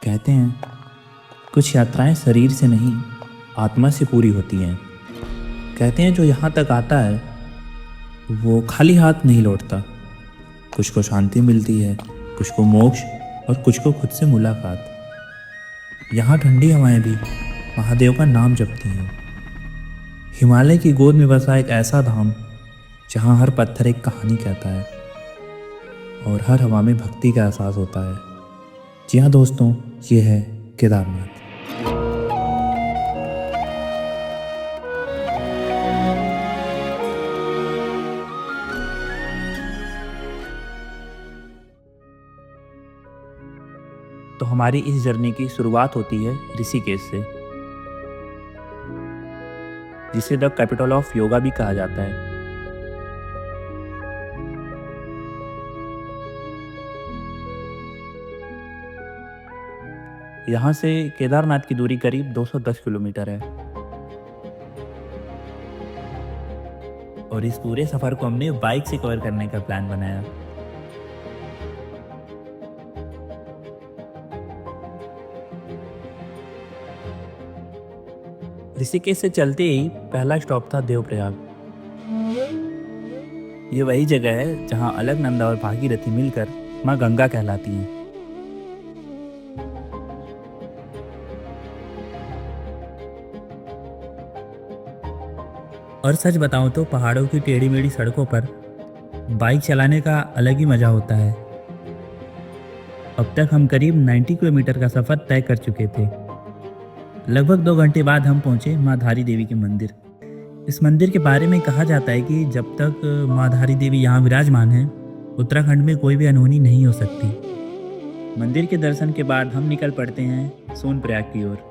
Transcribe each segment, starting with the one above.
कहते हैं कुछ यात्राएं शरीर से नहीं आत्मा से पूरी होती हैं। कहते हैं जो यहाँ तक आता है वो खाली हाथ नहीं लौटता। कुछ को शांति मिलती है, कुछ को मोक्ष और कुछ को खुद से मुलाकात। यहाँ ठंडी हवाएं भी महादेव का नाम जपती हैं। हिमालय की गोद में बसा एक ऐसा धाम जहाँ हर पत्थर एक कहानी कहता है और हर हवा में भक्ति का एहसास होता है। जी हाँ दोस्तों, ये है केदारनाथ। तो हमारी इस जर्नी की शुरुआत होती है ऋषिकेश से, जिसे द कैपिटल ऑफ योगा भी कहा जाता है। यहाँ से केदारनाथ की दूरी करीब 210 किलोमीटर है और इस पूरे सफर को हमने बाइक से कवर करने का प्लान बनाया। ऋषिकेश से चलते ही पहला स्टॉप था देवप्रयाग। ये वही जगह है जहाँ अलकनंदा और भागीरथी मिलकर माँ गंगा कहलाती हैं। और सच बताऊं तो पहाड़ों की टेढ़ी मेढ़ी सड़कों पर बाइक चलाने का अलग ही मजा होता है। अब तक हम करीब 90 किलोमीटर का सफर तय कर चुके थे। लगभग 2 घंटे बाद हम पहुंचे माँ धारी देवी के मंदिर। इस मंदिर के बारे में कहा जाता है कि जब तक माँ धारी देवी यहाँ विराजमान है, उत्तराखंड में कोई भी अनहोनी नहीं हो सकती। मंदिर के दर्शन के बाद हम निकल पड़ते हैं सोनप्रयाग की ओर।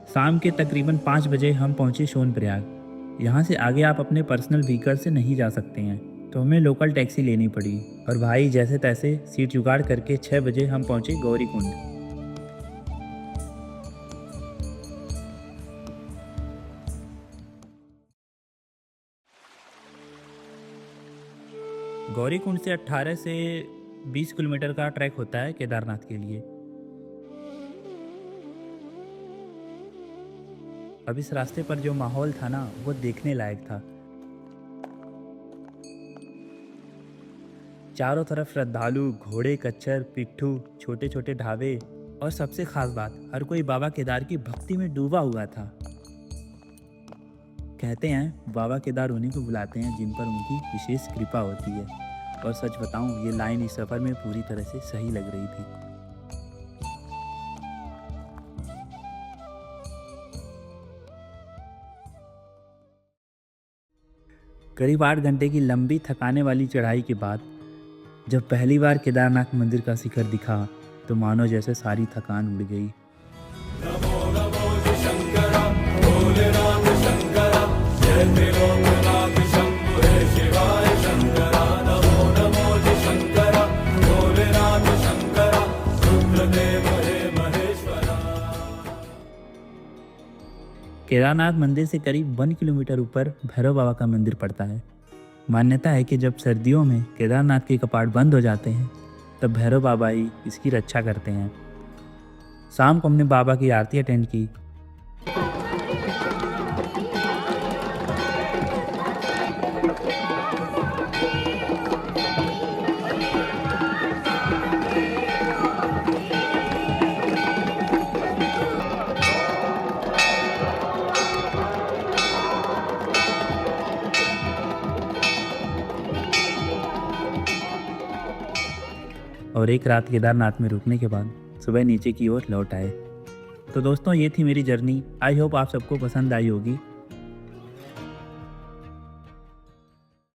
शाम के तकरीबन 5 बजे हम पहुंचे सोनप्रयाग। यहाँ से आगे आप अपने पर्सनल व्हीकल से नहीं जा सकते हैं, तो हमें लोकल टैक्सी लेनी पड़ी और भाई जैसे तैसे सीट जुगाड़ करके 6 बजे हम पहुंचे गौरीकुंड। गौरीकुंड से 18 से 20 किलोमीटर का ट्रैक होता है केदारनाथ के लिए। अब इस रास्ते पर जो माहौल था ना, वो देखने लायक था। चारों तरफ श्रद्धालु, घोड़े, कच्छर, पिट्ठू, छोटे छोटे ढाबे और सबसे खास बात, हर कोई बाबा केदार की भक्ति में डूबा हुआ था। कहते हैं बाबा केदार उन्हीं को बुलाते हैं जिन पर उनकी विशेष कृपा होती है। और सच बताऊं, ये लाइन इस सफर में पूरी तरह से सही लग रही थी। करीब 8 घंटे की लंबी थकाने वाली चढ़ाई के बाद जब पहली बार केदारनाथ मंदिर का शिखर दिखा तो मानो जैसे सारी थकान उड़ गई। केदारनाथ मंदिर से करीब 1 किलोमीटर ऊपर भैरव बाबा का मंदिर पड़ता है। मान्यता है कि जब सर्दियों में केदारनाथ के कपाट बंद हो जाते हैं तब भैरव बाबा ही इसकी रक्षा करते हैं। शाम को हमने बाबा की आरती अटेंड की। और एक रात केदारनाथ में रुकने के बाद सुबह नीचे की ओर लौट आए। तो दोस्तों, ये थी मेरी जर्नी। आई होप आप सबको पसंद आई होगी।